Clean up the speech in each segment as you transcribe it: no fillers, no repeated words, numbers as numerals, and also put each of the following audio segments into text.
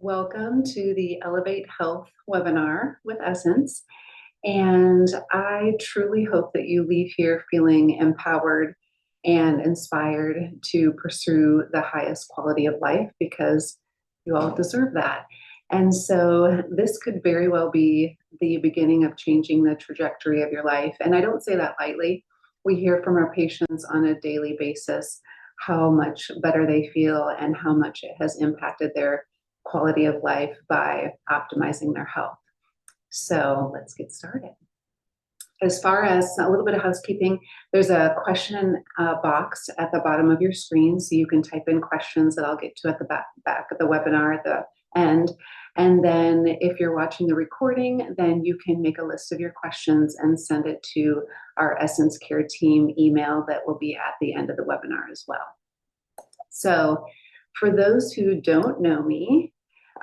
Welcome to the Elevate Health webinar with Essence. And I truly hope that you leave here feeling empowered and inspired to pursue the highest quality of life because you all deserve that. And so this could very well be the beginning of changing the trajectory of your life. And I don't say that lightly. We hear from our patients on a daily basis how much better they feel and how much it has impacted their quality of life by optimizing their health. So let's get started. As far as a little bit of housekeeping, there's a question box at the bottom of your screen, so you can type in questions that I'll get to at the back of the webinar at the end. And then if you're watching the recording, then you can make a list of your questions and send it to our Essence Care team email that will be at the end of the webinar as well. So for those who don't know me,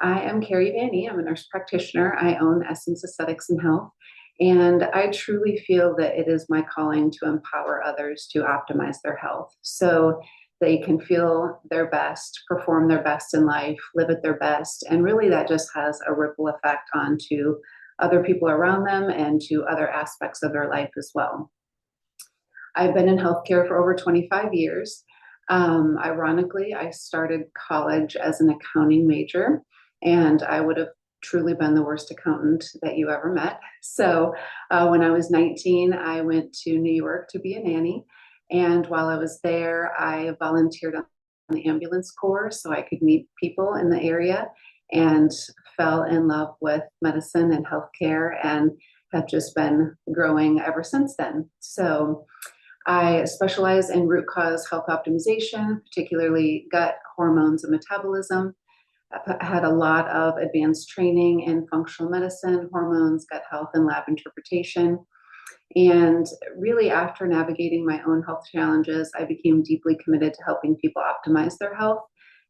I am Carrie Vanny. I'm a nurse practitioner. I own Essence Aesthetics and Health, and I truly feel that it is my calling to empower others to optimize their health so they can feel their best, perform their best in life, live at their best, and really that just has a ripple effect onto other people around them and to other aspects of their life as well. I've been in healthcare for over 25 years. Ironically, I started college as an accounting major, and I would have truly been the worst accountant that you ever met. So when I was 19, I went to New York to be a nanny. And while I was there, I volunteered on the ambulance corps so I could meet people in the area and fell in love with medicine and healthcare and have just been growing ever since then. So I specialize in root cause health optimization, particularly gut, hormones, and metabolism. I've had a lot of advanced training in functional medicine, hormones, gut health, and lab interpretation. And really, after navigating my own health challenges, I became deeply committed to helping people optimize their health,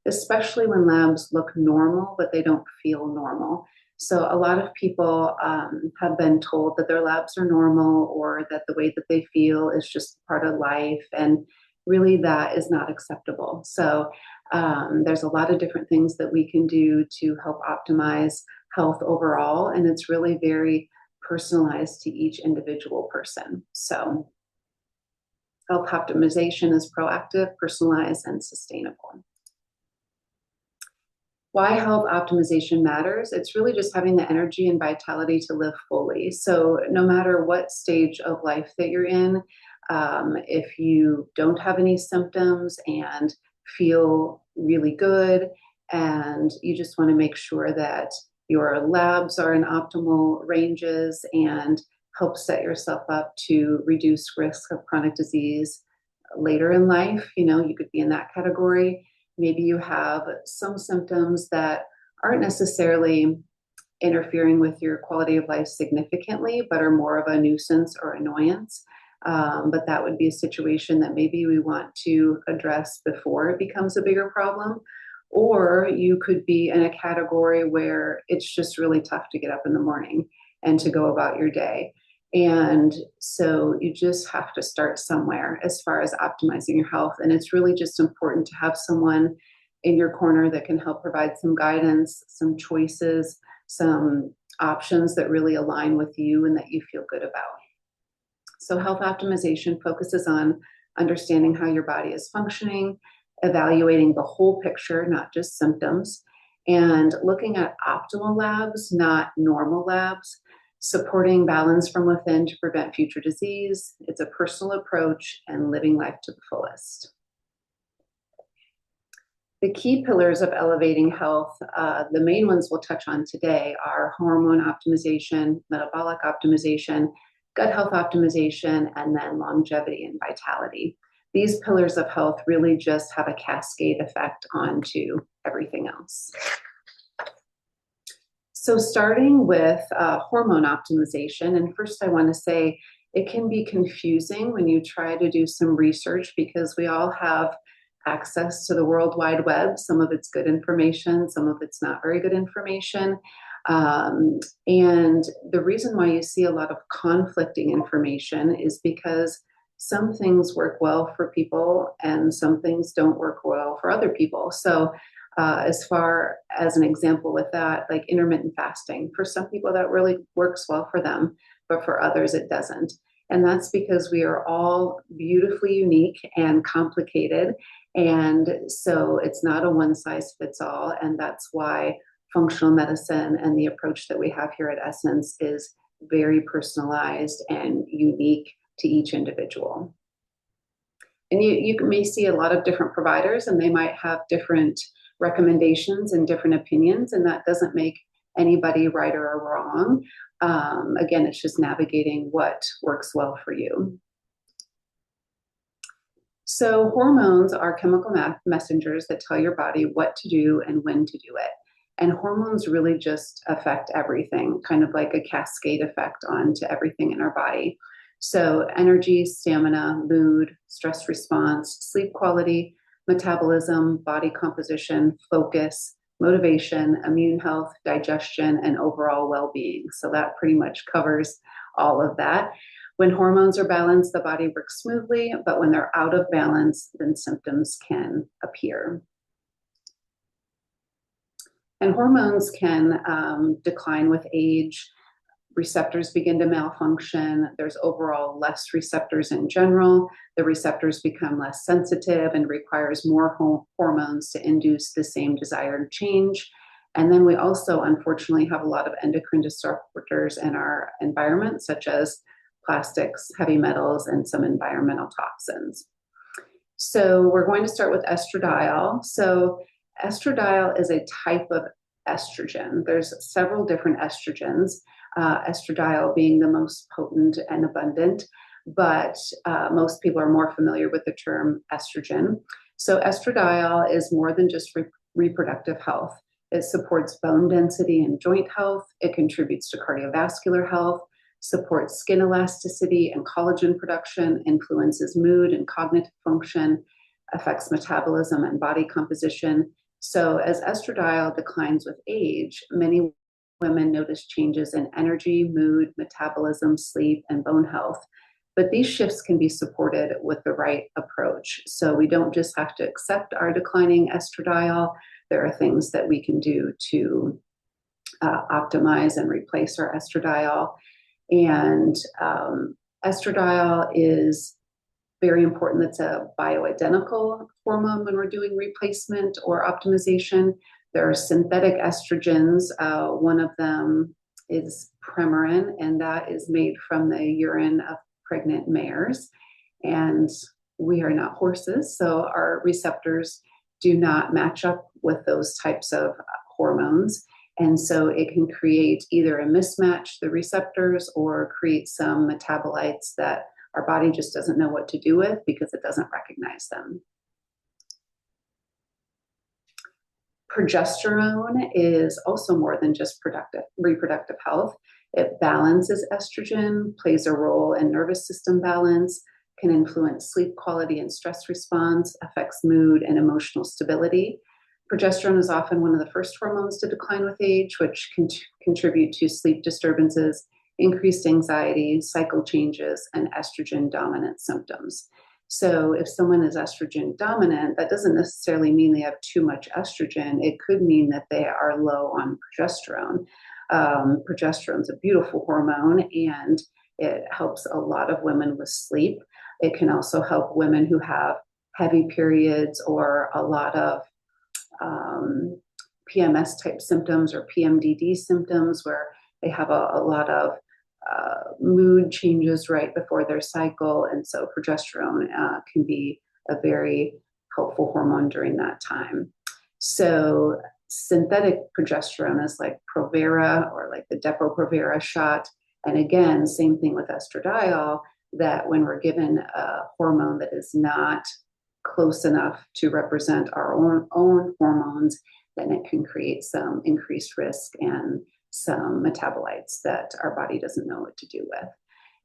especially when labs look normal, but they don't feel normal. So a lot of people have been told that their labs are normal or that the way that they feel is just part of life. And really that is not acceptable. So there's a lot of different things that we can do to help optimize health overall. And it's really very personalized to each individual person. So health optimization is proactive, personalized, and sustainable. Why health optimization matters? It's really just having the energy and vitality to live fully. So no matter what stage of life that you're in, if you don't have any symptoms and feel really good, and you just want to make sure that your labs are in optimal ranges and help set yourself up to reduce risk of chronic disease later in life, you could be in that category. Maybe you have some symptoms that aren't necessarily interfering with your quality of life significantly, but are more of a nuisance or annoyance. But that would be a situation that maybe we want to address before it becomes a bigger problem. Or you could be in a category where it's just really tough to get up in the morning and to go about your day. And so you just have to start somewhere as far as optimizing your health. And it's really just important to have someone in your corner that can help provide some guidance, some choices, some options that really align with you and that you feel good about. So health optimization focuses on understanding how your body is functioning, evaluating the whole picture, not just symptoms, and looking at optimal labs, not normal labs, supporting balance from within to prevent future disease. It's a personal approach and living life to the fullest. The key pillars of elevating health, the main ones we'll touch on today are hormone optimization, metabolic optimization, gut health optimization, and then longevity and vitality. These pillars of health really just have a cascade effect onto everything else. So starting with hormone optimization, and first I want to say it can be confusing when you try to do some research because we all have access to the World Wide Web. Some of it's good information, some of it's not very good information. And the reason why you see a lot of conflicting information is because some things work well for people and some things don't work well for other people. So As far as an example with that, like intermittent fasting, for some people that really works well for them, but for others it doesn't. And that's because we are all beautifully unique and complicated. And so it's not a one size fits all. And that's why functional medicine and the approach that we have here at Essence is very personalized and unique to each individual. And you may see a lot of different providers, and they might have different recommendations and different opinions, and that doesn't make anybody right or wrong. Again, it's just navigating what works well for you. So hormones are chemical messengers that tell your body what to do and when to do it. And hormones really just affect everything, kind of like a cascade effect onto everything in our body. So energy, stamina, mood, stress response, sleep quality, metabolism, body composition, focus, motivation, immune health, digestion, and overall well-being. So that pretty much covers all of that. When hormones are balanced, the body works smoothly, but when they're out of balance, then symptoms can appear. And hormones can decline with age. Receptors begin to malfunction. There's overall less receptors in general. The receptors become less sensitive and requires more hormones to induce the same desired change. And then we also, unfortunately, have a lot of endocrine disruptors in our environment, such as plastics, heavy metals, and some environmental toxins. So we're going to start with estradiol. So estradiol is a type of estrogen. There's several different estrogens, estradiol being the most potent and abundant, but most people are more familiar with the term estrogen. So estradiol is more than just reproductive health. It supports bone density and joint health. It contributes to cardiovascular health, supports skin elasticity and collagen production, influences mood and cognitive function, affects metabolism and body composition. So as estradiol declines with age, many women notice changes in energy, mood, metabolism, sleep, and bone health. But these shifts can be supported with the right approach. So we don't just have to accept our declining estradiol. There are things that we can do to optimize and replace our estradiol. And estradiol is very important. It's a bioidentical hormone when we're doing replacement or optimization. There are synthetic estrogens. One of them is Premarin, and that is made from the urine of pregnant mares. And we are not horses, so our receptors do not match up with those types of hormones. And so it can create either a mismatch, the receptors, or create some metabolites that our body just doesn't know what to do with because it doesn't recognize them. Progesterone is also more than just reproductive health. It balances estrogen, plays a role in nervous system balance, can influence sleep quality and stress response, affects mood and emotional stability. Progesterone is often one of the first hormones to decline with age, which can contribute to sleep disturbances, increased anxiety, cycle changes, and estrogen dominant symptoms. So if someone is estrogen dominant, that doesn't necessarily mean they have too much estrogen. It could mean that they are low on progesterone. Progesterone is a beautiful hormone, and it helps a lot of women with sleep. It can also help women who have heavy periods or a lot of PMS type symptoms or PMDD symptoms where they have a lot of mood changes right before their cycle. And so progesterone can be a very helpful hormone during that time. So synthetic progesterone is like Provera or like the Depo-Provera shot. And again, same thing with estradiol, that when we're given a hormone that is not close enough to represent our own hormones, then it can create some increased risk and some metabolites that our body doesn't know what to do with.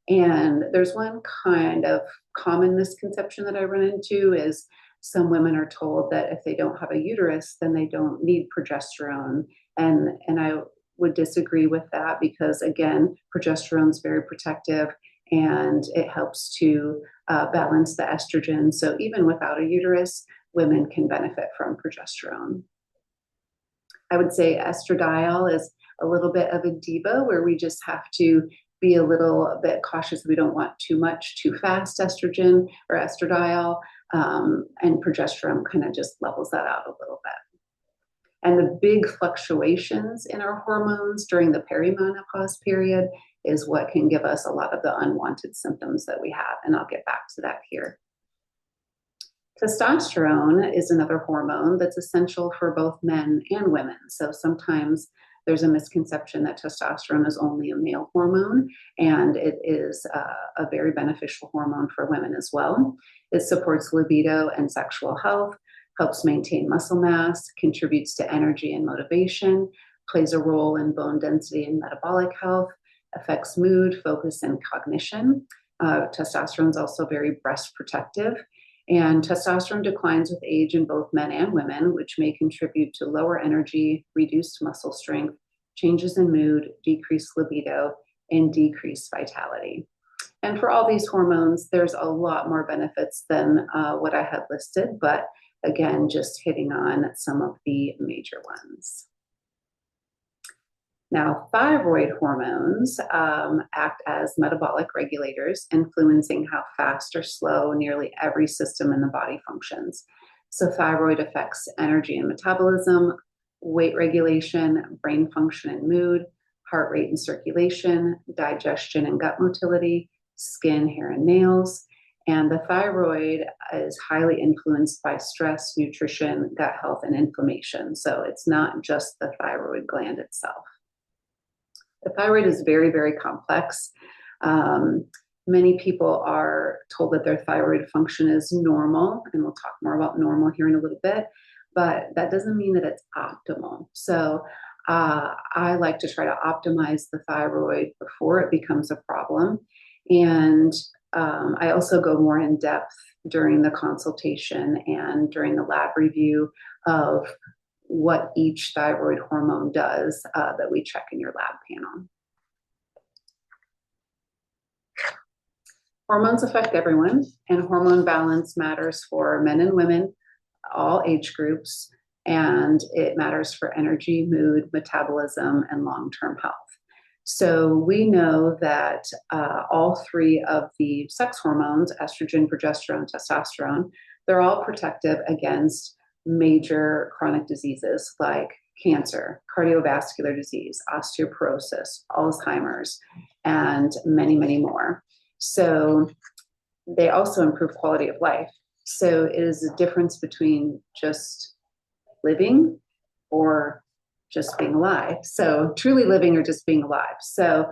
And there's one kind of common misconception that I run into is some women are told that if they don't have a uterus, then they don't need progesterone. And I would disagree with that because, again, progesterone is very protective and it helps to balance the estrogen. So even without a uterus, women can benefit from progesterone. I would say estradiol is a little bit of a diva where we just have to be a little bit cautious. We don't want too much, too fast estrogen or estradiol, and progesterone kind of just levels that out a little bit. And the big fluctuations in our hormones during the perimenopause period is what can give us a lot of the unwanted symptoms that we have. And I'll get back to that here. Testosterone is another hormone that's essential for both men and women. So sometimes there's a misconception that testosterone is only a male hormone, and it is a very beneficial hormone for women as well. It supports libido and sexual health, helps maintain muscle mass, contributes to energy and motivation, plays a role in bone density and metabolic health, affects mood, focus, and cognition. Testosterone is also very breast protective. And testosterone declines with age in both men and women, which may contribute to lower energy, reduced muscle strength, changes in mood, decreased libido, and decreased vitality. And for all these hormones, there's a lot more benefits than what I had listed, but again, just hitting on some of the major ones. Now, thyroid hormones act as metabolic regulators, influencing how fast or slow nearly every system in the body functions. So thyroid affects energy and metabolism, weight regulation, brain function and mood, heart rate and circulation, digestion and gut motility, skin, hair, and nails. And the thyroid is highly influenced by stress, nutrition, gut health, and inflammation. So it's not just the thyroid gland itself. The thyroid is very, very complex. Many people are told that their thyroid function is normal, and we'll talk more about normal here in a little bit, but that doesn't mean that it's optimal. So I like to try to optimize the thyroid before it becomes a problem. And I also go more in depth during the consultation and during the lab review of what each thyroid hormone does that we check in your lab panel. Hormones affect everyone, and hormone balance matters for men and women, all age groups, and it matters for energy, mood, metabolism, and long-term health. So we know that all three of the sex hormones, estrogen, progesterone, testosterone, they're all protective against major chronic diseases like cancer, cardiovascular disease, osteoporosis, Alzheimer's, and many, many more. So they also improve quality of life. So it is a difference between just living or just being alive. So truly living or just being alive. So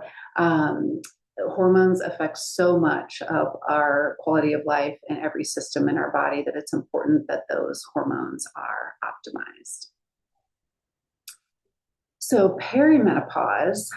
hormones affect so much of our quality of life in every system in our body that it's important that those hormones are optimized. So perimenopause,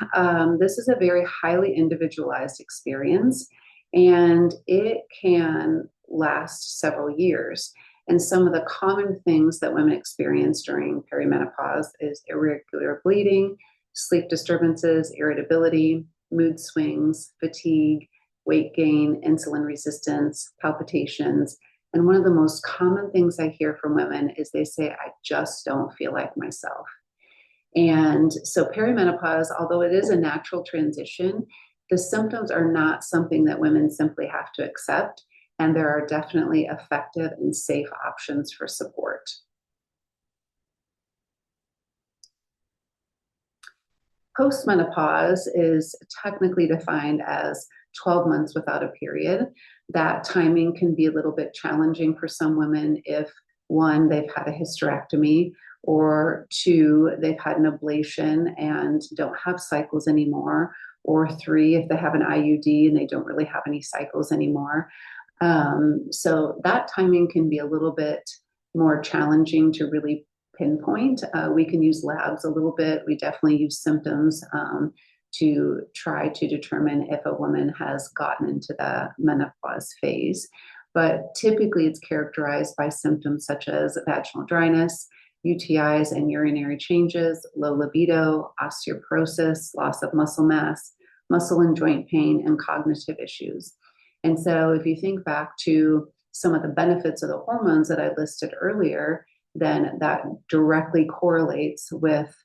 this is a very highly individualized experience, and it can last several years. And some of the common things that women experience during perimenopause is irregular bleeding, sleep disturbances, irritability, mood swings, fatigue, weight gain, insulin resistance, palpitations. And one of the most common things I hear from women is they say, I just don't feel like myself. And so perimenopause, although it is a natural transition, the symptoms are not something that women simply have to accept. And there are definitely effective and safe options for support. Postmenopause is technically defined as 12 months without a period. That timing can be a little bit challenging for some women if, one, they've had a hysterectomy, or two, they've had an ablation and don't have cycles anymore, or three, if they have an IUD and they don't really have any cycles anymore. So that timing can be a little bit more challenging to really pinpoint. We can use labs a little bit. We definitely use symptoms to try to determine if a woman has gotten into the menopause phase. But typically it's characterized by symptoms such as vaginal dryness, UTIs and urinary changes, low libido, osteoporosis, loss of muscle mass, muscle and joint pain, and cognitive issues. And so if you think back to some of the benefits of the hormones that I listed earlier, then that directly correlates with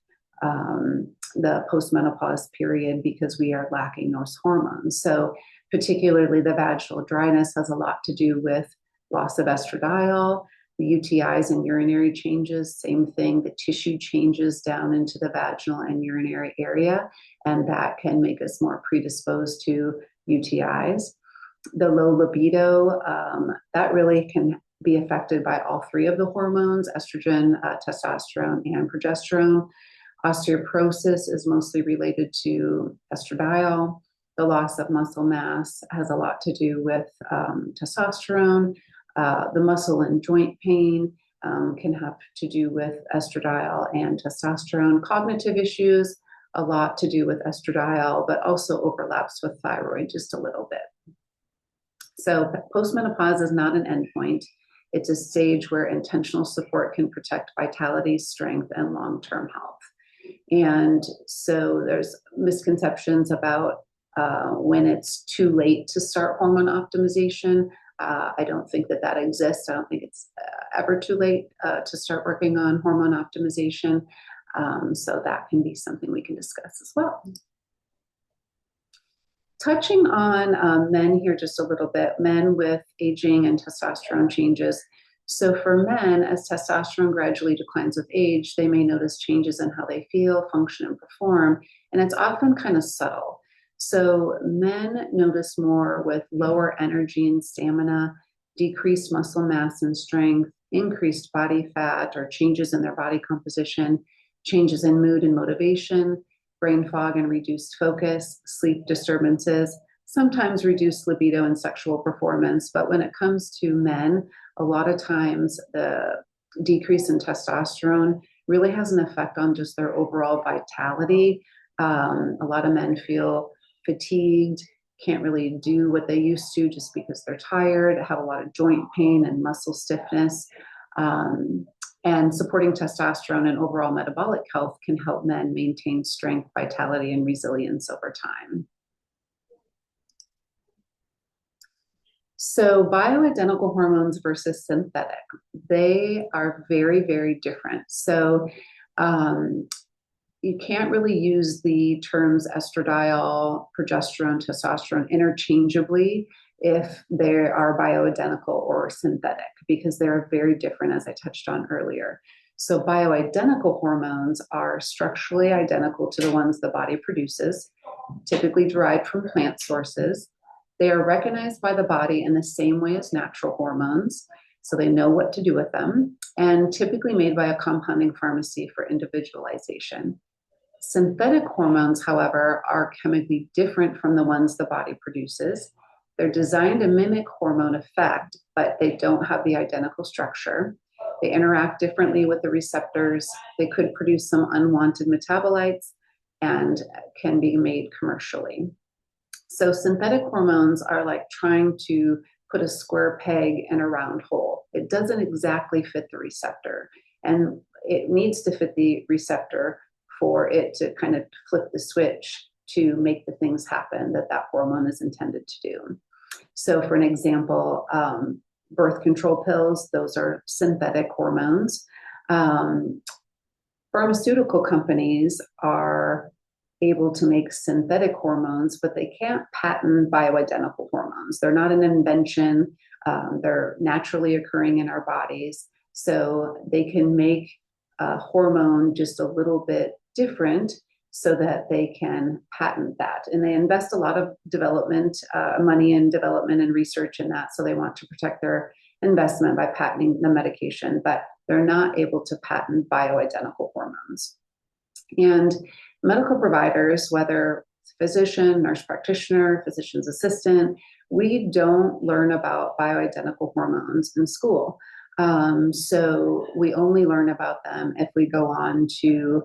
the postmenopause period because we are lacking those hormones. So particularly the vaginal dryness has a lot to do with loss of estradiol, the UTIs and urinary changes, same thing, the tissue changes down into the vaginal and urinary area, and that can make us more predisposed to UTIs. The low libido, that really can be affected by all three of the hormones, estrogen, testosterone, and progesterone. Osteoporosis is mostly related to estradiol. The loss of muscle mass has a lot to do with testosterone. The muscle and joint pain can have to do with estradiol and testosterone. Cognitive issues, a lot to do with estradiol, but also overlaps with thyroid just a little bit. So postmenopause is not an endpoint. It's a stage where intentional support can protect vitality, strength, and long-term health. And so there's misconceptions about when it's too late to start hormone optimization. I don't think that exists. I don't think it's ever too late to start working on hormone optimization. So that can be something we can discuss as well. Touching on men here just a little bit, men with aging and testosterone changes. So for men, as testosterone gradually declines with age, they may notice changes in how they feel, function, and perform, and it's often kind of subtle. So men notice more with lower energy and stamina, decreased muscle mass and strength, increased body fat or changes in their body composition, changes in mood and motivation, brain fog and reduced focus, sleep disturbances, sometimes reduced libido and sexual performance. But when it comes to men, a lot of times the decrease in testosterone really has an effect on just their overall vitality. A lot of men feel fatigued, can't really do what they used to just because they're tired, have a lot of joint pain and muscle stiffness. And supporting testosterone and overall metabolic health can help men maintain strength, vitality, and resilience over time. So bioidentical hormones versus synthetic, they are very, very different. So you can't really use the terms estradiol, progesterone, testosterone interchangeably if they are bioidentical or synthetic, because they're very different, as I touched on earlier. So bioidentical hormones are structurally identical to the ones the body produces, typically derived from plant sources. They are recognized by the body in the same way as natural hormones, so they know what to do with them, and typically made by a compounding pharmacy for individualization. Synthetic hormones, however, are chemically different from the ones the body produces. They're designed to mimic hormone effect, but they don't have the identical structure. They interact differently with the receptors. They could produce some unwanted metabolites and can be made commercially. So synthetic hormones are like trying to put a square peg in a round hole. It doesn't exactly fit the receptor, and it needs to fit the receptor for it to kind of flip the switch to make the things happen that hormone is intended to do. So for an example, birth control pills, those are synthetic hormones. Pharmaceutical companies are able to make synthetic hormones, but they can't patent bioidentical hormones. They're not an invention. They're naturally occurring in our bodies. So they can make a hormone just a little bit different so that they can patent that. And they invest a lot of development, money in development and research in that. So they want to protect their investment by patenting the medication, but they're not able to patent bioidentical hormones. And medical providers, whether it's physician, nurse practitioner, physician's assistant, we don't learn about bioidentical hormones in school. So we only learn about them if we go on to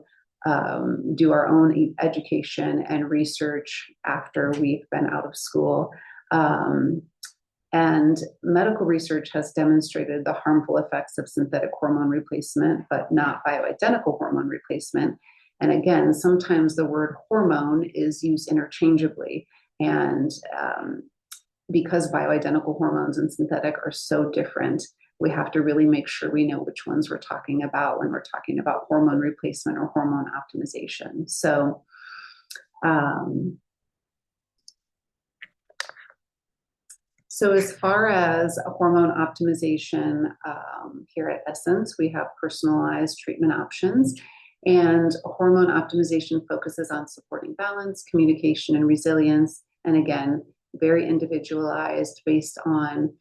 do our own education and research after we've been out of school. And medical research has demonstrated the harmful effects of synthetic hormone replacement, but not bioidentical hormone replacement. And again, sometimes the word hormone is used interchangeably. And because bioidentical hormones and synthetic are so different, we have to really make sure we know which ones we're talking about when we're talking about hormone replacement or hormone optimization. So as far as hormone optimization, here at Essence, we have personalized treatment options. And hormone optimization focuses on supporting balance, communication, and resilience. And again, very individualized based on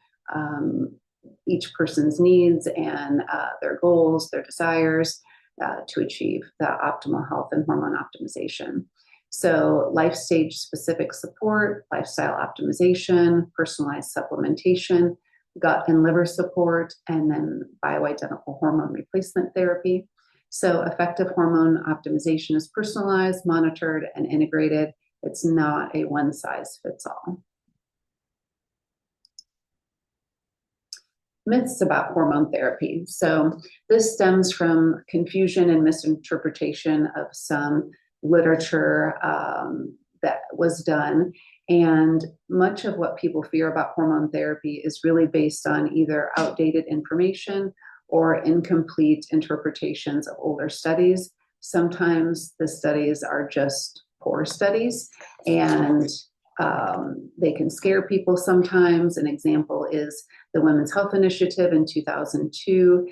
each person's needs and their goals, their desires to achieve the optimal health and hormone optimization. So life stage specific support, lifestyle optimization, personalized supplementation, gut and liver support, and then bioidentical hormone replacement therapy. So effective hormone optimization is personalized, monitored, and integrated. It's not a one size fits all. Myths about hormone therapy. So this stems from confusion and misinterpretation of some literature that was done. And much of what people fear about hormone therapy is really based on either outdated information or incomplete interpretations of older studies. Sometimes the studies are just poor studies, and they can scare people sometimes. An example is the Women's Health Initiative in 2002.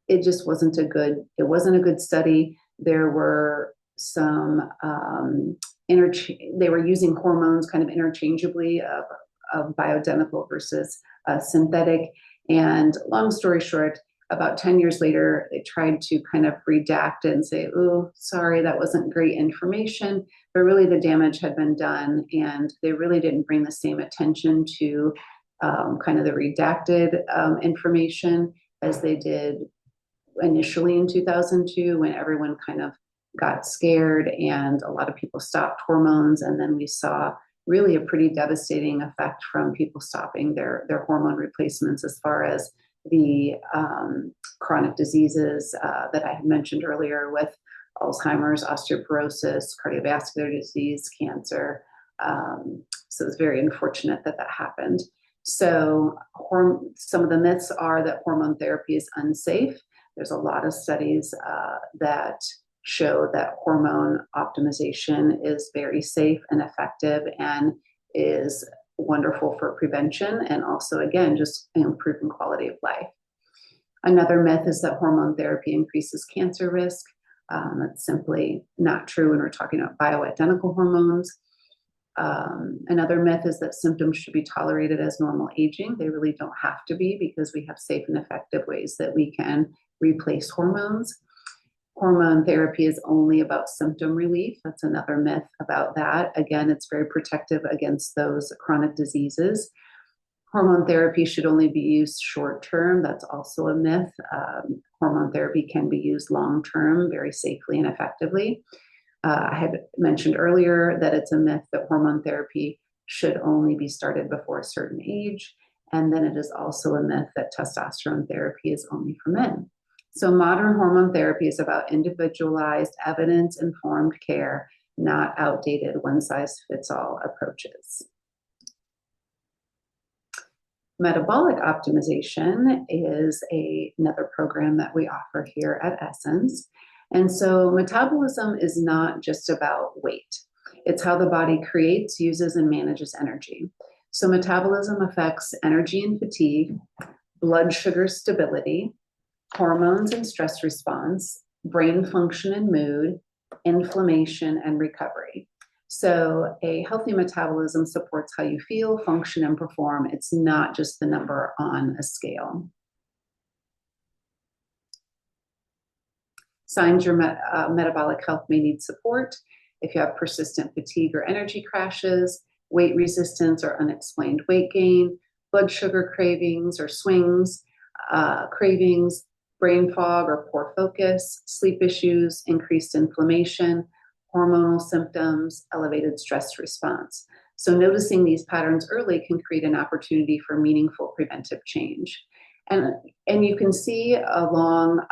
It just wasn't a good study. There were some they were using hormones kind of interchangeably of bioidentical versus synthetic. And long story short, about 10 years later, they tried to kind of redact it and say, oh, sorry, that wasn't great information. But really the damage had been done, and they really didn't bring the same attention to kind of the redacted information as they did initially in 2002, when everyone kind of got scared and a lot of people stopped hormones. And then we saw really a pretty devastating effect from people stopping their hormone replacements, as far as the chronic diseases that I had mentioned earlier, with Alzheimer's, osteoporosis, cardiovascular disease, cancer. So it's very unfortunate that happened. So some of the myths are that hormone therapy is unsafe. There's a lot of studies that show that hormone optimization is very safe and effective and is wonderful for prevention, and also, again, just improving quality of life. Another myth is that hormone therapy increases cancer risk. That's simply not true when we're talking about bioidentical hormones. Another myth is that symptoms should be tolerated as normal aging. They really don't have to be, because we have safe and effective ways that we can replace hormones. Hormone therapy is only about symptom relief. That's another myth about that. Again, it's very protective against those chronic diseases. Hormone therapy should only be used short term. That's also a myth. Hormone therapy can be used long term very safely and effectively. I had mentioned earlier that it's a myth that hormone therapy should only be started before a certain age. And then it is also a myth that testosterone therapy is only for men. So modern hormone therapy is about individualized, evidence-informed care, not outdated one-size-fits-all approaches. Metabolic optimization is another program that we offer here at Essence. And so metabolism is not just about weight. It's how the body creates, uses, and manages energy. So metabolism affects energy and fatigue, blood sugar stability, hormones and stress response, brain function and mood, inflammation, and recovery. So a healthy metabolism supports how you feel, function, and perform. It's not just the number on a scale. Signs your metabolic health may need support: if you have persistent fatigue or energy crashes, weight resistance or unexplained weight gain, blood sugar cravings or swings, cravings, brain fog or poor focus, sleep issues, increased inflammation, hormonal symptoms, elevated stress response. So noticing these patterns early can create an opportunity for meaningful preventive change. And you can see along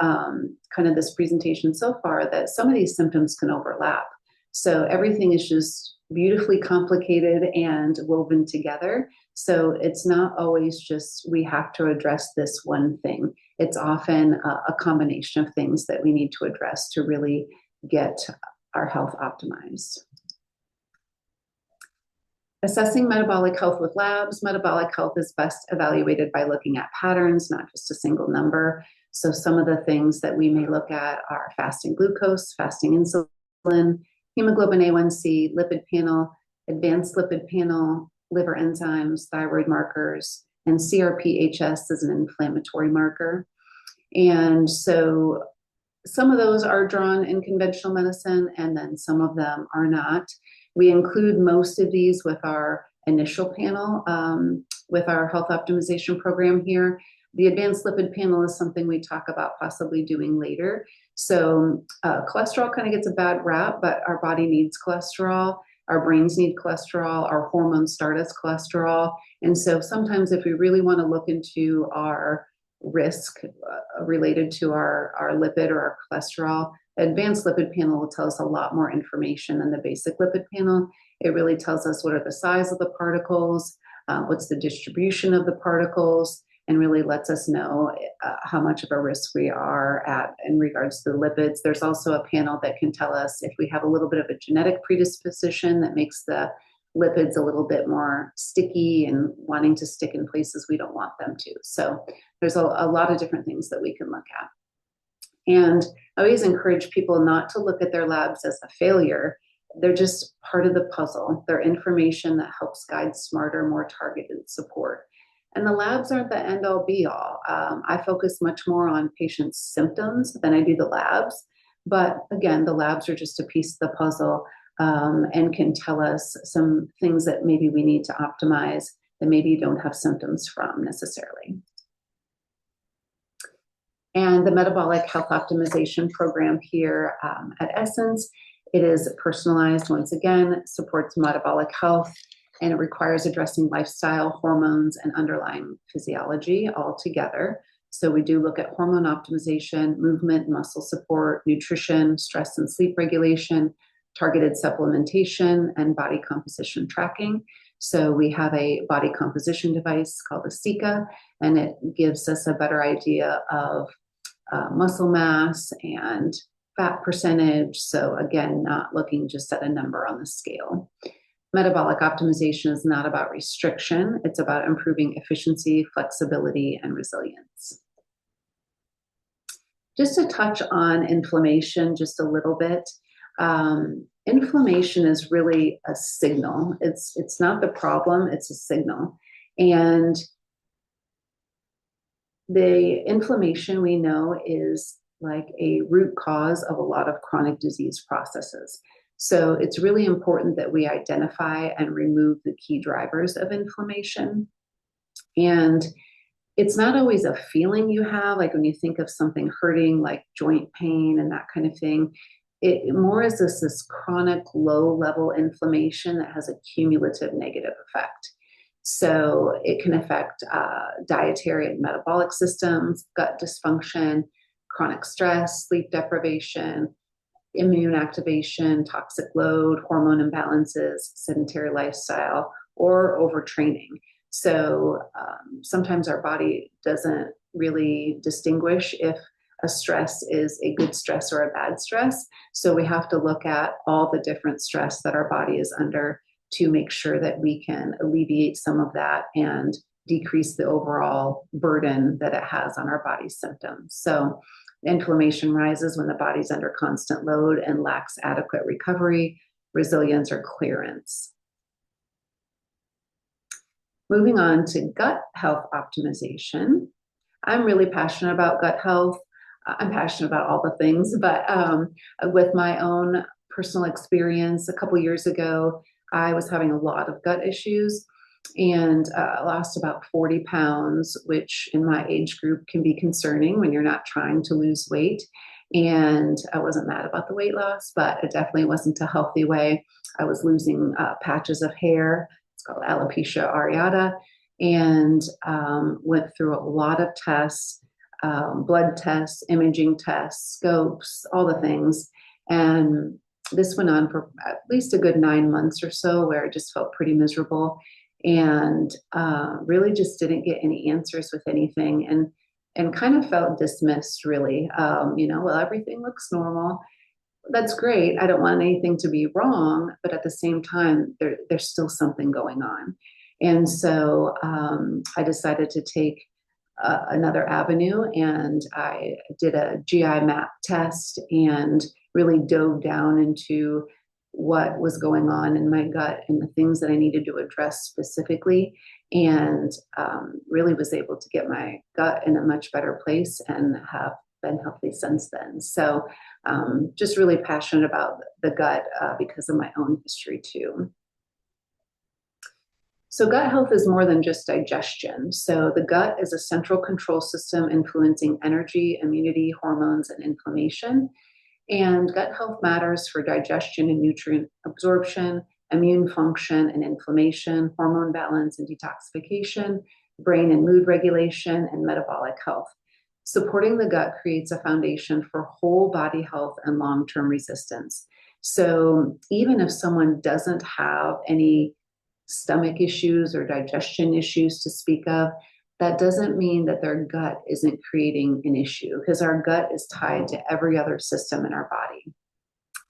kind of this presentation so far that some of these symptoms can overlap. So everything is just beautifully complicated and woven together. So it's not always just we have to address this one thing. It's often a combination of things that we need to address to really get our health optimized. Assessing metabolic health with labs. Metabolic health is best evaluated by looking at patterns, not just a single number. So some of the things that we may look at are fasting glucose, fasting insulin, hemoglobin A1C, lipid panel, advanced lipid panel, liver enzymes, thyroid markers, and CRPHS is an inflammatory marker. And so some of those are drawn in conventional medicine, and then some of them are not. We include most of these with our initial panel, with our health optimization program here. The advanced lipid panel is something we talk about possibly doing later. So cholesterol kind of gets a bad rap, but our body needs cholesterol. Our brains need cholesterol. Our hormones start as cholesterol. And so sometimes if we really want to look into our risk related to our lipid or our cholesterol, advanced lipid panel will tell us a lot more information than the basic lipid panel. It really tells us what are the size of the particles, what's the distribution of the particles, and really lets us know how much of a risk we are at in regards to the lipids. There's also a panel that can tell us if we have a little bit of a genetic predisposition that makes the lipids a little bit more sticky and wanting to stick in places we don't want them to. So there's a lot of different things that we can look at. And I always encourage people not to look at their labs as a failure. They're just part of the puzzle. They're information that helps guide smarter, more targeted support. And the labs aren't the end all be all. I focus much more on patients' symptoms than I do the labs. But again, the labs are just a piece of the puzzle and can tell us some things that maybe we need to optimize that maybe you don't have symptoms from necessarily. And the metabolic health optimization program here at Essence, it is personalized, once again, supports metabolic health, and it requires addressing lifestyle, hormones, and underlying physiology all together. So we do look at hormone optimization, movement, muscle support, nutrition, stress and sleep regulation, targeted supplementation, and body composition tracking. So we have a body composition device called a Sika, and it gives us a better idea of muscle mass and fat percentage. So again, not looking just at a number on the scale. Metabolic optimization is not about restriction. It's about improving efficiency, flexibility, and resilience. Just to touch on inflammation just a little bit. Inflammation is really a signal. It's not the problem, it's a signal. And the inflammation we know is like a root cause of a lot of chronic disease processes. So it's really important that we identify and remove the key drivers of inflammation. And it's not always a feeling you have, like when you think of something hurting, like joint pain and that kind of thing. It more is this chronic low-level inflammation that has a cumulative negative effect. So it can affect dietary and metabolic systems, gut dysfunction, chronic stress, sleep deprivation, immune activation, toxic load, hormone imbalances, sedentary lifestyle, or overtraining. So sometimes our body doesn't really distinguish if a stress is a good stress or a bad stress. So we have to look at all the different stress that our body is under to make sure that we can alleviate some of that and decrease the overall burden that it has on our body's symptoms. So inflammation rises when the body's under constant load and lacks adequate recovery, resilience, or clearance. Moving on to gut health optimization. I'm really passionate about gut health. I'm passionate about all the things, but with my own personal experience, a couple years ago, I was having a lot of gut issues and lost about 40 pounds, which in my age group can be concerning when you're not trying to lose weight. And I wasn't mad about the weight loss, but it definitely wasn't a healthy way. I was losing patches of hair. It's called alopecia areata, and went through a lot of tests, blood tests, imaging tests, scopes, all the things. And this went on for at least a good 9 months or so, where I just felt pretty miserable and really just didn't get any answers with anything, and kind of felt dismissed, really. Well, everything looks normal. That's great. I don't want anything to be wrong, but at the same time, there's still something going on. And so I decided to take another avenue, and I did a GI map test and really dove down into what was going on in my gut and the things that I needed to address specifically, and really was able to get my gut in a much better place and have been healthy since then. So just really passionate about the gut because of my own history too. So gut health is more than just digestion. So the gut is a central control system influencing energy, immunity, hormones, and inflammation. And gut health matters for digestion and nutrient absorption, immune function and inflammation, hormone balance and detoxification, brain and mood regulation, and metabolic health. Supporting the gut creates a foundation for whole body health and long-term resistance. So even if someone doesn't have any stomach issues or digestion issues to speak of, that doesn't mean that their gut isn't creating an issue, because our gut is tied to every other system in our body.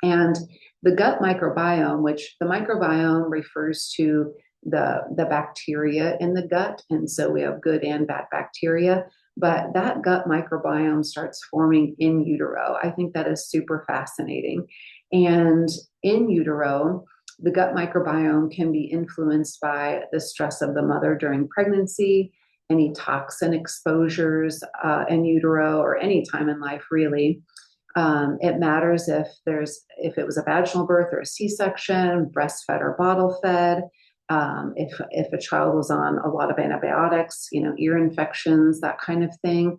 And the gut microbiome, which the microbiome refers to the bacteria in the gut, and so we have good and bad bacteria, but that gut microbiome starts forming in utero. I think that is super fascinating. And in utero, the gut microbiome can be influenced by the stress of the mother during pregnancy, any toxin exposures in utero, or any time in life, really. It matters if it was a vaginal birth or a C-section, breastfed or bottle fed. If a child was on a lot of antibiotics, ear infections, that kind of thing.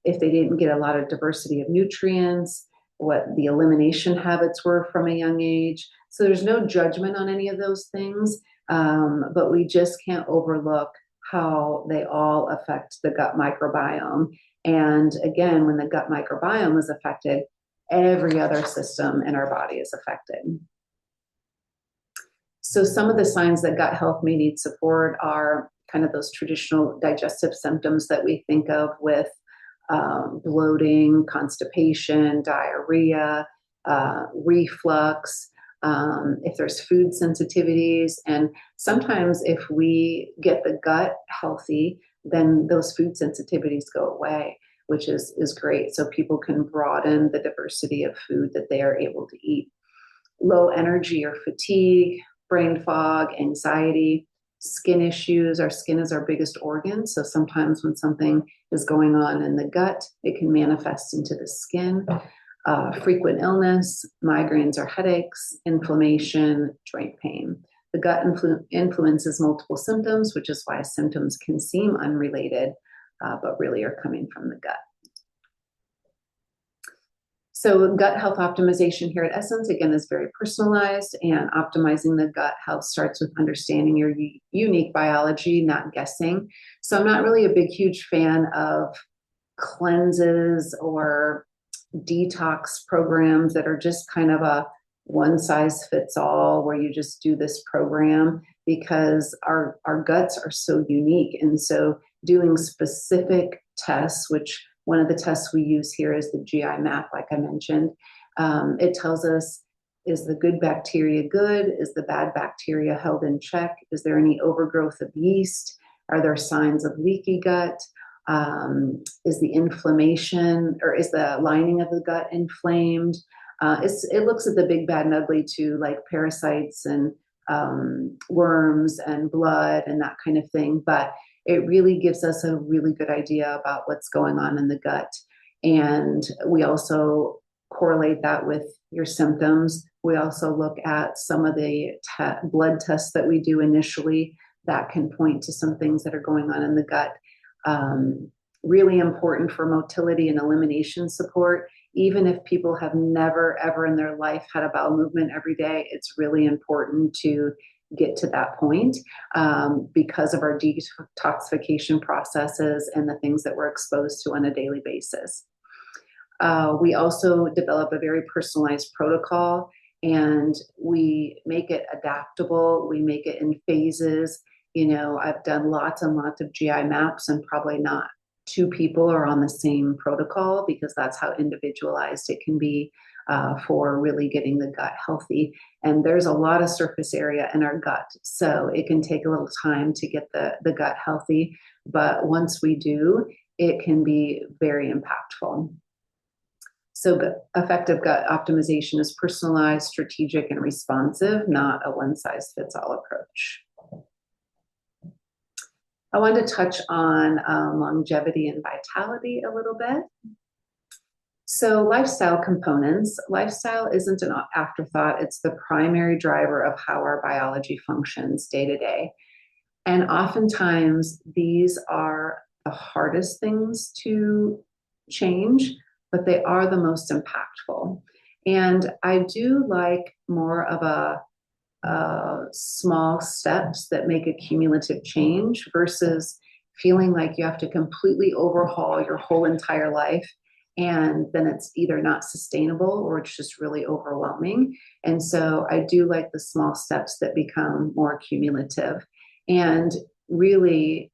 If they didn't get a lot of diversity of nutrients, what the elimination habits were from a young age. So there's no judgment on any of those things, but we just can't overlook how they all affect the gut microbiome. And again, when the gut microbiome is affected, every other system in our body is affected. So some of the signs that gut health may need support are kind of those traditional digestive symptoms that we think of with bloating, constipation, diarrhea, reflux, if there's food sensitivities. And sometimes if we get the gut healthy, then those food sensitivities go away, which is great. So people can broaden the diversity of food that they are able to eat. Low energy or fatigue, brain fog, anxiety, skin issues. Our skin is our biggest organ. So sometimes when something is going on in the gut, it can manifest into the skin. Frequent illness, migraines or headaches, inflammation, joint pain. The gut influences multiple symptoms, which is why symptoms can seem unrelated, but really are coming from the gut. So gut health optimization here at Essence, again, is very personalized, and optimizing the gut health starts with understanding your unique biology, not guessing. So I'm not really a big, huge fan of cleanses or detox programs that are just kind of a one size fits all, where you just do this program, because our guts are so unique. And so doing specific tests, which one of the tests we use here is the GI map, like I mentioned. It tells us, is the good bacteria good? Is the bad bacteria held in check? Is there any overgrowth of yeast? Are there signs of leaky gut? Is the inflammation, or is the lining of the gut inflamed? It looks at the big, bad, and ugly too, like parasites and worms and blood and that kind of thing. But it really gives us a really good idea about what's going on in the gut. And we also correlate that with your symptoms. We also look at some of the blood tests that we do initially that can point to some things that are going on in the gut. Really important for motility and elimination support. Even if people have never, ever in their life had a bowel movement every day, it's really important to get to that point because of our detoxification processes and the things that we're exposed to on a daily basis. We also develop a very personalized protocol, and we make it adaptable. We make it in phases. I've done lots and lots of GI maps, and probably not two people are on the same protocol because that's how individualized it can be for really getting the gut healthy. And there's a lot of surface area in our gut, so it can take a little time to get the gut healthy. But once we do, it can be very impactful. So effective gut optimization is personalized, strategic, and responsive, not a one-size-fits-all approach. I wanted to touch on longevity and vitality a little bit. So lifestyle components. Lifestyle isn't an afterthought. It's the primary driver of how our biology functions day to day. And oftentimes these are the hardest things to change, but they are the most impactful. And I do like more of a small steps that make a cumulative change versus feeling like you have to completely overhaul your whole entire life. And then it's either not sustainable or it's just really overwhelming. And so I do like the small steps that become more cumulative. And really,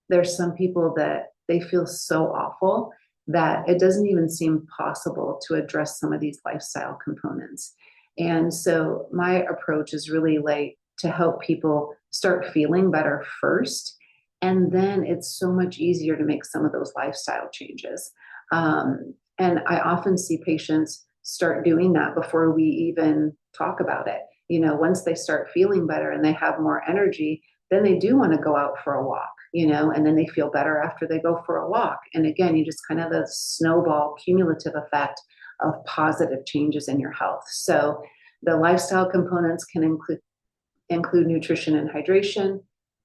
there's some people that they feel so awful that it doesn't even seem possible to address some of these lifestyle components. And so my approach is really like to help people start feeling better first. And then it's so much easier to make some of those lifestyle changes. And I often see patients start doing that before we even talk about it. Once they start feeling better and they have more energy, then they do want to go out for a walk, and then they feel better after they go for a walk. And again, you just kind of the snowball cumulative effect of positive changes in your health. So the lifestyle components can include nutrition and hydration,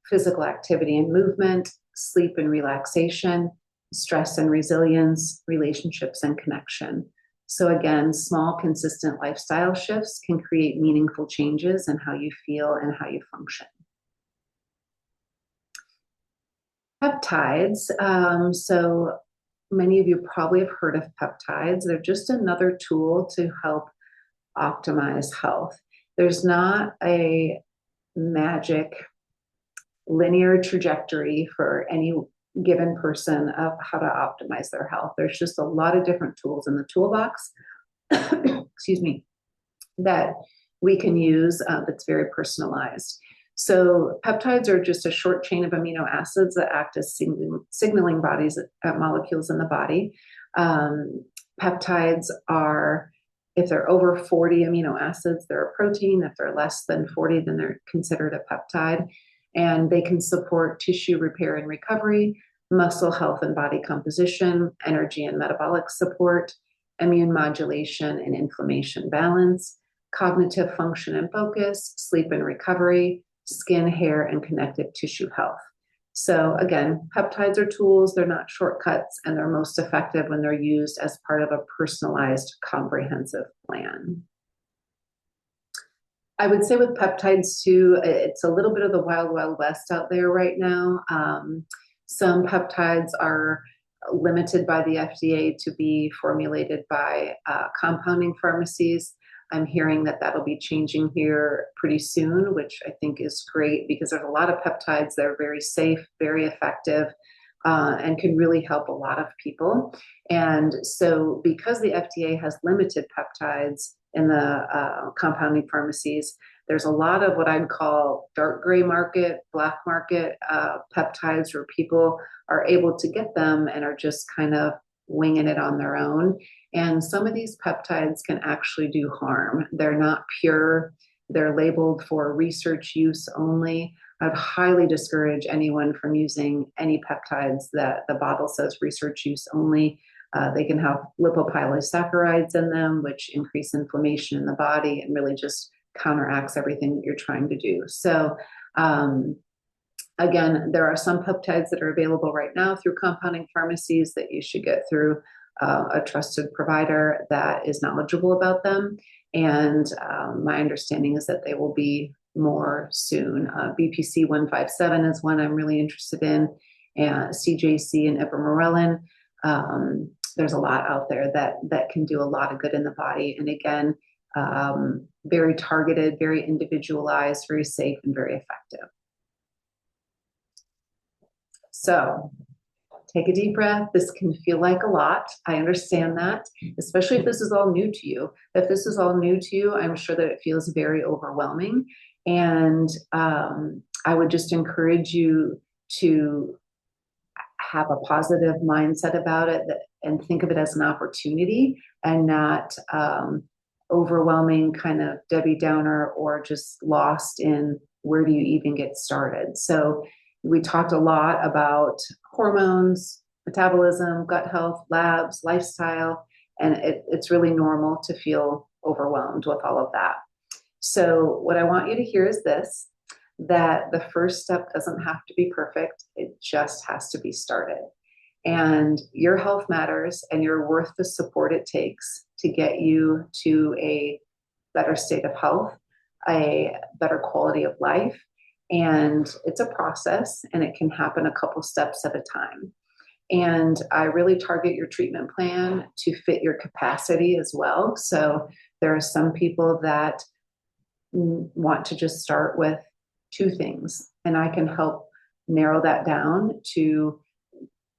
physical activity and movement, sleep and relaxation, stress and resilience, relationships and connection. So again, small, consistent lifestyle shifts can create meaningful changes in how you feel and how you function. Peptides. So many of you probably have heard of peptides. They're just another tool to help optimize health. There's not a magic linear trajectory for any given person of how to optimize their health. There's just a lot of different tools in the toolbox, excuse me, that we can use that's very personalized. So peptides are just a short chain of amino acids that act as signaling bodies, molecules in the body. Peptides are, if they're over 40 amino acids, they're a protein. If they're less than 40, then they're considered a peptide. And they can support tissue repair and recovery, muscle health and body composition, energy and metabolic support, immune modulation and inflammation balance, cognitive function and focus, sleep and recovery, skin, hair, and connective tissue health. So again, peptides are tools, they're not shortcuts, and they're most effective when they're used as part of a personalized, comprehensive plan. I would say with peptides too, it's a little bit of the wild, wild west out there right now. Some peptides are limited by the FDA to be formulated by compounding pharmacies. I'm hearing that that'll be changing here pretty soon, which I think is great because there's a lot of peptides that are very safe, very effective, and can really help a lot of people. And so because the FDA has limited peptides in the compounding pharmacies, there's a lot of what I'd call dark gray market, black market peptides where people are able to get them and are just kind of winging it on their own. And some of these peptides can actually do harm. They're not pure. They're labeled for research use only. I'd highly discourage anyone from using any peptides that the bottle says research use only. They can have lipopolysaccharides in them, which increase inflammation in the body and really just counteracts everything that you're trying to do. So again, there are some peptides that are available right now through compounding pharmacies that you should get through a trusted provider that is knowledgeable about them. And my understanding is that they will be more soon. BPC 157 is one I'm really interested in, and CJC and ipamorelin. there's a lot out there that can do a lot of good in the body. And again, very targeted, very individualized, very safe, and very effective. So take a deep breath. This can feel like a lot. I understand that, especially if this is all new to you. If this is all new to you, I'm sure that it feels very overwhelming. And I would just encourage you to have a positive mindset about it and think of it as an opportunity and not overwhelming kind of Debbie Downer or just lost in where do you even get started. So we talked a lot about hormones, metabolism, gut health, labs, lifestyle, and it's really normal to feel overwhelmed with all of that. So what I want you to hear is this, that the first step doesn't have to be perfect. It just has to be started. And your health matters, and you're worth the support it takes to get you to a better state of health, a better quality of life. And it's a process, and it can happen a couple steps at a time. And I really target your treatment plan to fit your capacity as well. So there are some people that want to just start with 2 things, and I can help narrow that down to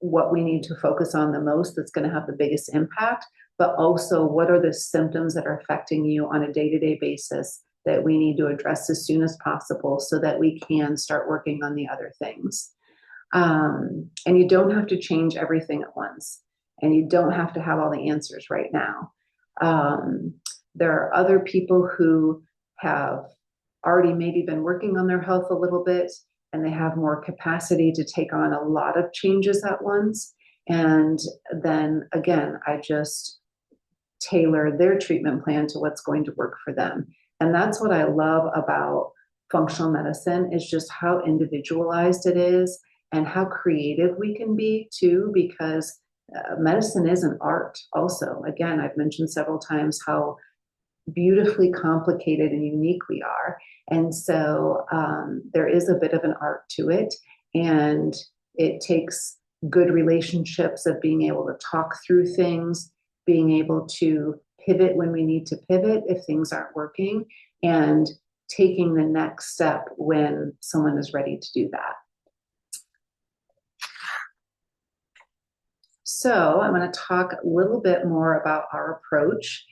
what we need to focus on the most that's going to have the biggest impact, but also what are the symptoms that are affecting you on a day-to-day basis that we need to address as soon as possible so that we can start working on the other things. And you don't have to change everything at once, and you don't have to have all the answers right now. There are other people who have already maybe been working on their health a little bit, and they have more capacity to take on a lot of changes at once. And then again, I just tailor their treatment plan to what's going to work for them. And that's what I love about functional medicine, is just how individualized it is and how creative we can be too, because medicine is an art also. Again, I've mentioned several times how beautifully complicated and unique we are. And so there is a bit of an art to it, and it takes good relationships of being able to talk through things, being able to pivot when we need to pivot if things aren't working, and taking the next step when someone is ready to do that. So I'm going to talk a little bit more about our approach.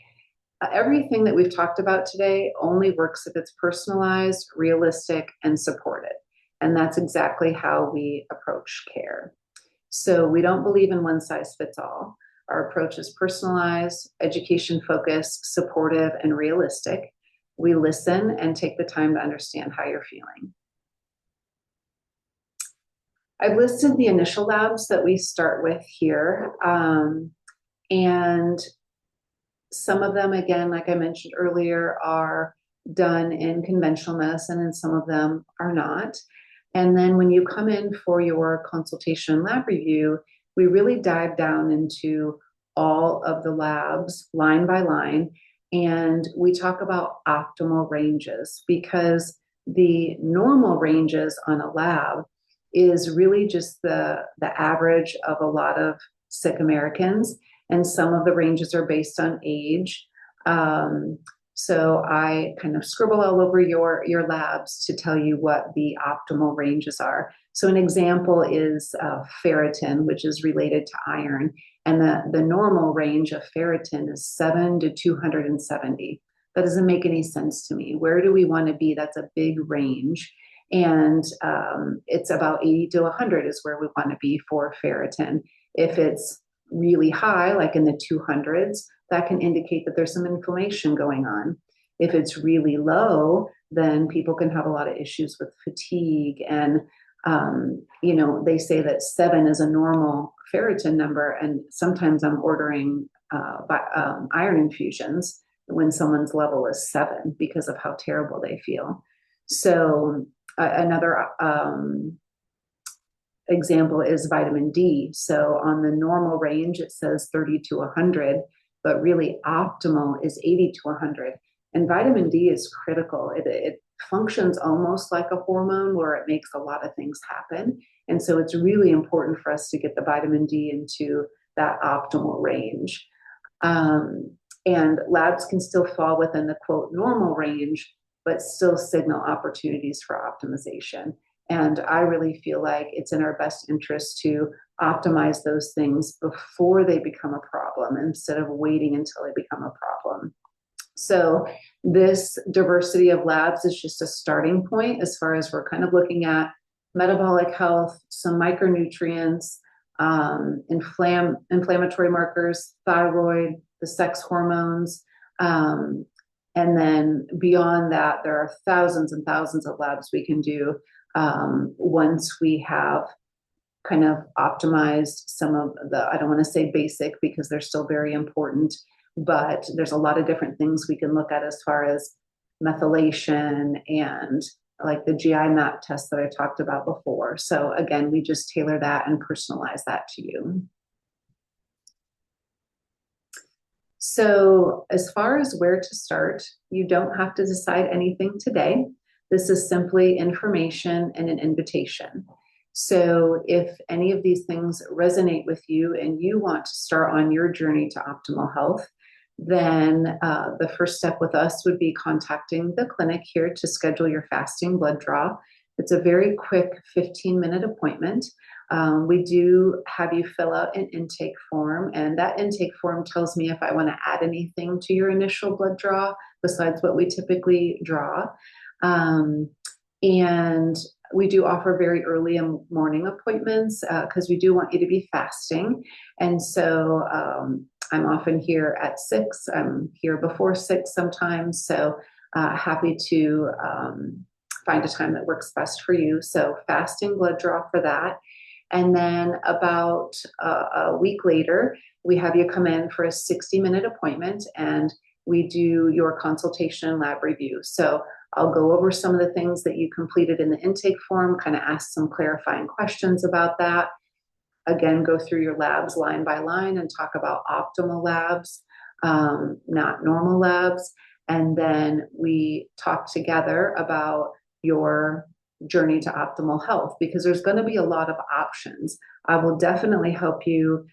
Everything that we've talked about today only works if it's personalized, realistic, and supported. And that's exactly how we approach care. So we don't believe in one size fits all. Our approach is personalized, education-focused, supportive, and realistic. We listen and take the time to understand how you're feeling. I've listed the initial labs that we start with here. And some of them, again, like I mentioned earlier, are done in conventional medicine, and some of them are not. And then when you come in for your consultation lab review, we really dive down into all of the labs line by line, and we talk about optimal ranges, because the normal ranges on a lab is really just the average of a lot of sick Americans, and some of the ranges are based on age. So I kind of scribble all over your labs to tell you what the optimal ranges are. So an example is ferritin, which is related to iron. And the normal range of ferritin is 7 to 270. That doesn't make any sense to me. Where do we want to be? That's a big range. And it's about 80 to 100 is where we want to be for ferritin. If it's really high, like in the 200s, that can indicate that there's some inflammation going on. If it's really low, then people can have a lot of issues with fatigue. And, they say that 7 is a normal ferritin number. And sometimes I'm ordering iron infusions when someone's level is 7 because of how terrible they feel. So another example is vitamin D. So on the normal range, it says 30 to 100, but really optimal is 80 to 100. And vitamin D is critical. It functions almost like a hormone where it makes a lot of things happen. And so it's really important for us to get the vitamin D into that optimal range. Um, and labs can still fall within the quote normal range, but still signal opportunities for optimization. And I really feel like it's in our best interest to optimize those things before they become a problem instead of waiting until they become a problem. So this diversity of labs is just a starting point as far as we're kind of looking at metabolic health, some micronutrients, inflammatory markers, thyroid, the sex hormones. And then beyond that, there are thousands and thousands of labs we can do once we have kind of optimized some of the, I don't want to say basic because they're still very important, but there's a lot of different things we can look at as far as methylation and like the GI map test that I talked about before. So again, we just tailor that and personalize that to you. So as far as where to start, you don't have to decide anything today. This is simply information and an invitation. So if any of these things resonate with you and you want to start on your journey to optimal health, then the first step with us would be contacting the clinic here to schedule your fasting blood draw. It's a very quick 15-minute appointment. We do have you fill out an intake form, and that intake form tells me if I want to add anything to your initial blood draw besides what we typically draw. And we do offer very early morning appointments because we do want you to be fasting. And so I'm often here at 6. I'm here before 6 sometimes. So happy to find a time that works best for you. So fasting blood draw for that. And then about a week later, we have you come in for a 60-minute appointment and we do your consultation and lab review. So I'll go over some of the things that you completed in the intake form, kind of ask some clarifying questions about that. Again, go through your labs line by line and talk about optimal labs, not normal labs. And then we talk together about your journey to optimal health because there's going to be a lot of options. I will definitely help you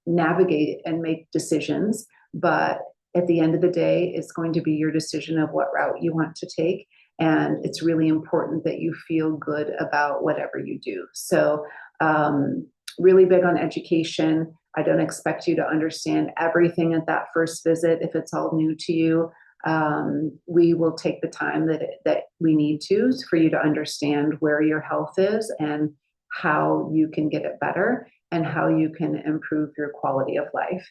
navigate and make decisions, but at the end of the day, it's going to be your decision of what route you want to take. And it's really important that you feel good about whatever you do. So really big on education. I don't expect you to understand everything at that first visit if it's all new to you. We will take the time that we need to for you to understand where your health is and how you can get it better and how you can improve your quality of life.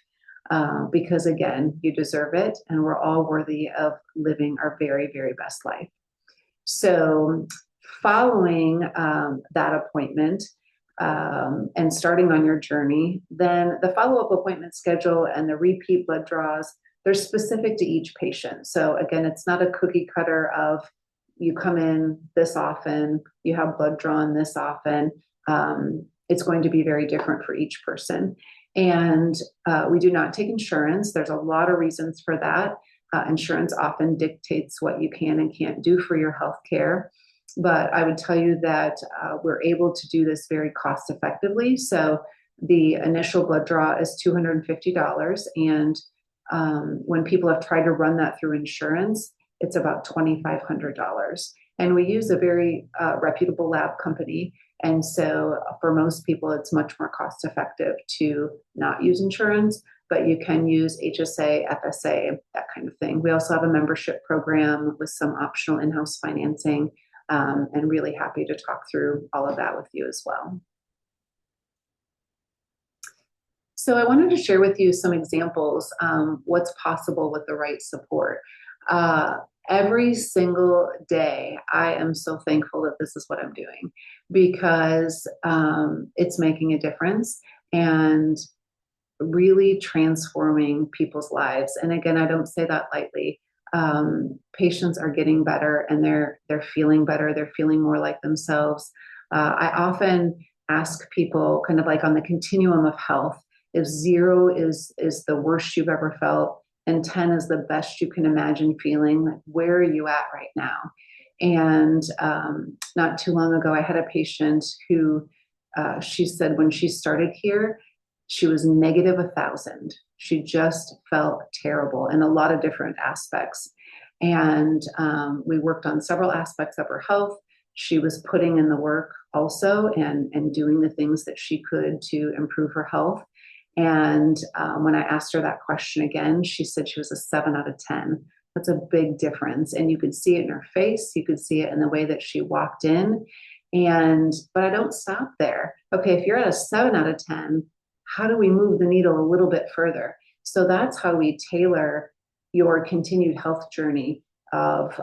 Because again, you deserve it and we're all worthy of living our very, very best life. So following that appointment and starting on your journey, then the follow-up appointment schedule and the repeat blood draws, they're specific to each patient. So again, it's not a cookie cutter of you come in this often, you have blood drawn this often. It's going to be very different for each person. And we do not take insurance. There's a lot of reasons for that. Insurance often dictates what you can and can't do for your health care. But I would tell you that we're able to do this very cost effectively. So the initial blood draw is $250. And when people have tried to run that through insurance, it's about $2,500. And we use a very reputable lab company. And so for most people, it's much more cost effective to not use insurance, but you can use HSA, FSA, that kind of thing. We also have a membership program with some optional in-house financing, and really happy to talk through all of that with you as well. So I wanted to share with you some examples, what's possible with the right support. Every single day, I am so thankful that this is what I'm doing because it's making a difference and really transforming people's lives. And again, I don't say that lightly. Patients are getting better and they're feeling better. They're feeling more like themselves. I often ask people kind of like on the continuum of health, if 0 is the worst you've ever felt, and 10 is the best you can imagine feeling, like where are you at right now? And not too long ago, I had a patient who she said when she started here, She was negative 1,000. She just felt terrible in a lot of different aspects. And we worked on several aspects of her health. She was putting in the work also and doing the things that she could to improve her health. And when I asked her that question again, she said she was a 7 out of 10. That's a big difference. And you could see it in her face. You could see it in the way that she walked in. But I don't stop there. Okay, if you're at a 7 out of 10, how do we move the needle a little bit further? So that's how we tailor your continued health journey of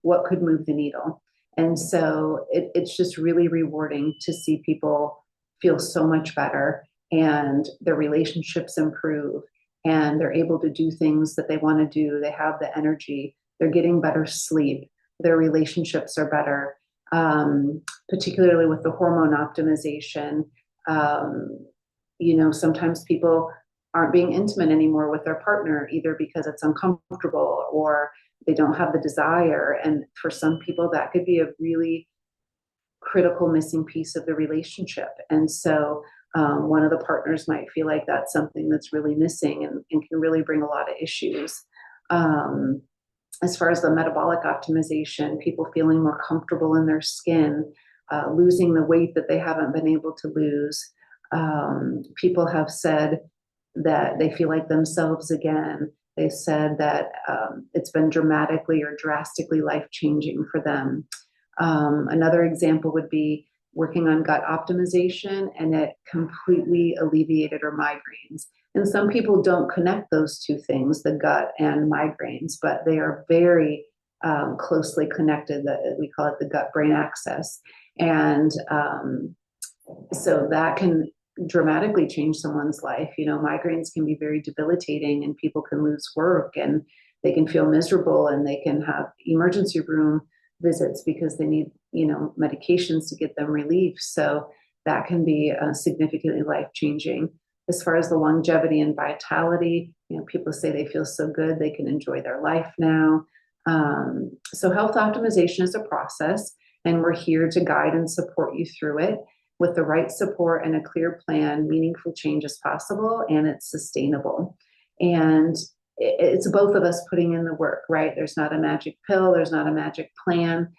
what could move the needle. And so it's just really rewarding to see people feel so much better and their relationships improve and they're able to do things that they want to do. They have the energy, they're getting better sleep, their relationships are better, particularly with the hormone optimization. Sometimes people aren't being intimate anymore with their partner, either because it's uncomfortable or they don't have the desire. And for some people, that could be a really critical missing piece of the relationship. And so one of the partners might feel like that's something that's really missing and can really bring a lot of issues. As far as the metabolic optimization, people feeling more comfortable in their skin, losing the weight that they haven't been able to lose. People have said that they feel like themselves again. They said that it's been dramatically or drastically life-changing for them. Another example would be working on gut optimization, and it completely alleviated her migraines. And some people don't connect those two things, the gut and migraines, but they are very closely connected. We call it the gut-brain axis. And so that can dramatically change someone's life. Migraines can be very debilitating and people can lose work and they can feel miserable and they can have emergency room visits because they need, medications to get them relief. So that can be significantly life-changing. As far as the longevity and vitality, people say they feel so good, they can enjoy their life now. So health optimization is a process, and we're here to guide and support you through it. With the right support and a clear plan, meaningful change is possible and it's sustainable. And it's both of us putting in the work, right? There's not a magic pill, there's not a magic plan,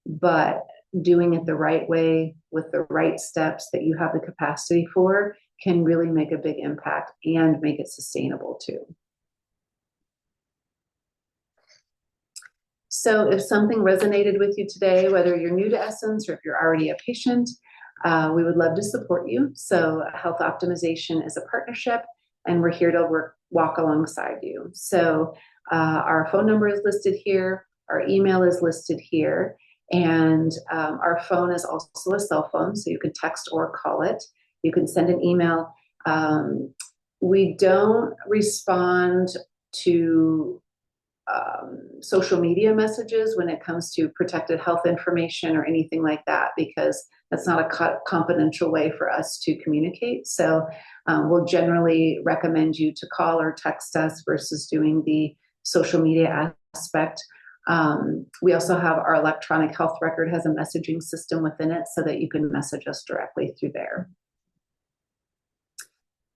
but doing it the right way with the right steps that you have the capacity for can really make a big impact and make it sustainable too. So if something resonated with you today, whether you're new to Essence or if you're already a patient, we would love to support you. So health optimization is a partnership and we're here to walk alongside you. So our phone number is listed here. Our email is listed here. And our phone is also a cell phone, so you can text or call it. You can send an email. We don't respond to social media messages when it comes to protected health information or anything like that, because that's not a confidential way for us to communicate. So we'll generally recommend you to call or text us versus doing the social media aspect. We also have our electronic health record has a messaging system within it so that you can message us directly through there.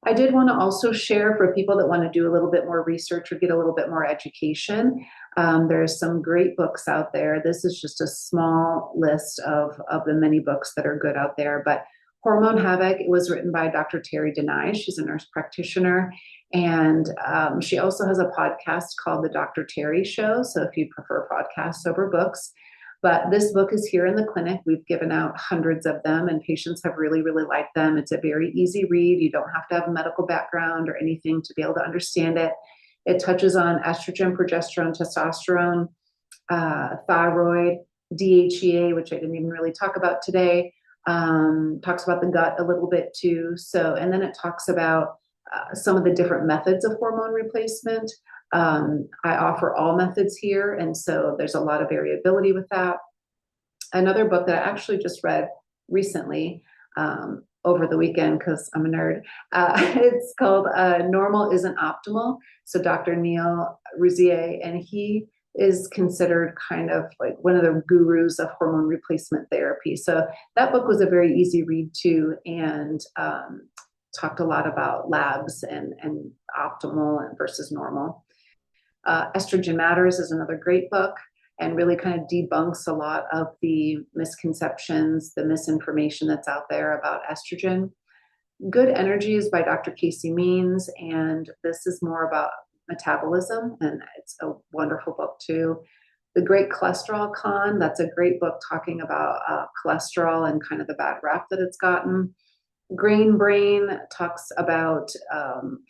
I did want to also share for people that want to do a little bit more research or get a little bit more education. There's some great books out there. This is just a small list of the many books that are good out there. But Hormone Havoc was written by Dr. Terry Denai. She's a nurse practitioner. And she also has a podcast called The Dr. Terry Show. So if you prefer podcasts over books. But this book is here in the clinic. We've given out hundreds of them and patients have really, really liked them. It's a very easy read. You don't have to have a medical background or anything to be able to understand it. It touches on estrogen, progesterone, testosterone, thyroid, DHEA, which I didn't even really talk about today. Talks about the gut a little bit too. So, and then it talks about some of the different methods of hormone replacement. I offer all methods here, and so there's a lot of variability with that. Another book that I actually just read recently over the weekend, because I'm a nerd, it's called Normal Isn't Optimal. So Dr. Neil Rouzier, and he is considered kind of like one of the gurus of hormone replacement therapy. So that book was a very easy read too, and talked a lot about labs and optimal and versus normal. Estrogen Matters is another great book and really kind of debunks a lot of the misconceptions, the misinformation that's out there about estrogen. Good Energy is by Dr. Casey Means, and this is more about metabolism, and it's a wonderful book too. The Great Cholesterol Con, that's a great book talking about cholesterol and kind of the bad rap that it's gotten. Grain Brain talks about,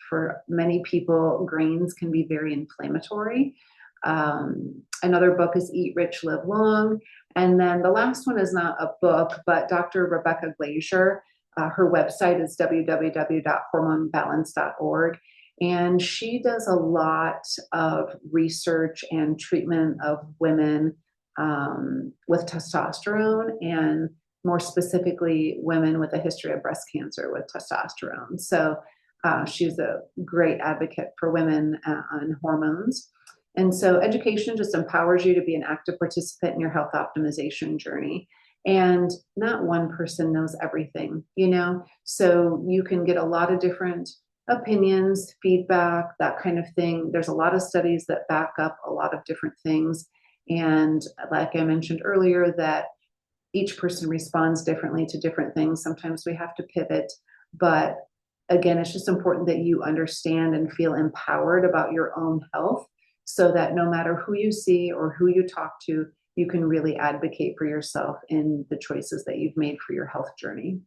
for many people, grains can be very inflammatory. Another book is Eat Rich, Live Long. And then the last one is not a book, but Dr. Rebecca Glazier, her website is www.hormonebalance.org. And she does a lot of research and treatment of women with testosterone, and more specifically, women with a history of breast cancer with testosterone. So she's a great advocate for women on hormones. And so education just empowers you to be an active participant in your health optimization journey. And not one person knows everything, you know? So you can get a lot of different opinions, feedback, that kind of thing. There's a lot of studies that back up a lot of different things. And like I mentioned earlier, that each person responds differently to different things. Sometimes we have to pivot, but again, it's just important that you understand and feel empowered about your own health, so that no matter who you see or who you talk to, you can really advocate for yourself in the choices that you've made for your health journey.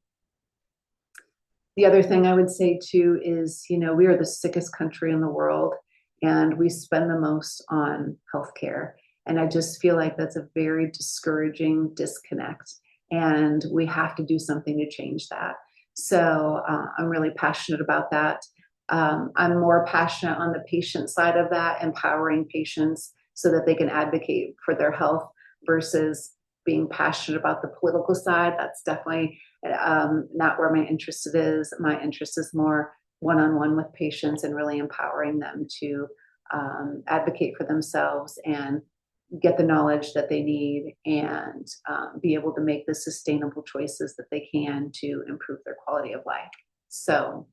The other thing I would say too is, you know, we are the sickest country in the world, and we spend the most on healthcare. And I just feel like that's a very discouraging disconnect, and we have to do something to change that. So I'm really passionate about that. I'm more passionate on the patient side of that, empowering patients so that they can advocate for their health, versus being passionate about the political side. That's definitely not where my interest is. My interest is more one-on-one with patients and really empowering them to advocate for themselves and get the knowledge that they need, and be able to make the sustainable choices that they can to improve their quality of life. So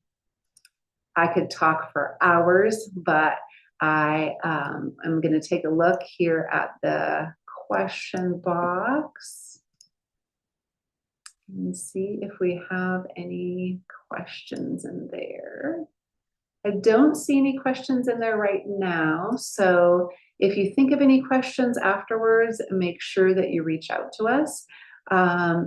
I could talk for hours, but I am going to take a look here at the question box and see if we have any questions in there. I don't see any questions in there right now. So if you think of any questions afterwards, make sure that you reach out to us.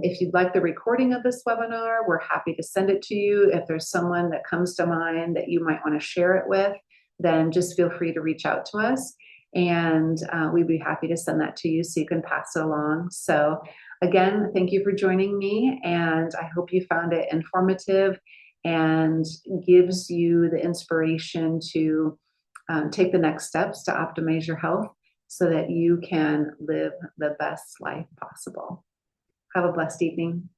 If you'd like the recording of this webinar, we're happy to send it to you. If there's someone that comes to mind that you might want to share it with, then just feel free to reach out to us, and we'd be happy to send that to you so you can pass it along. So again, thank you for joining me, and I hope you found it informative and gives you the inspiration to take the next steps to optimize your health so that you can live the best life possible. Have a blessed evening.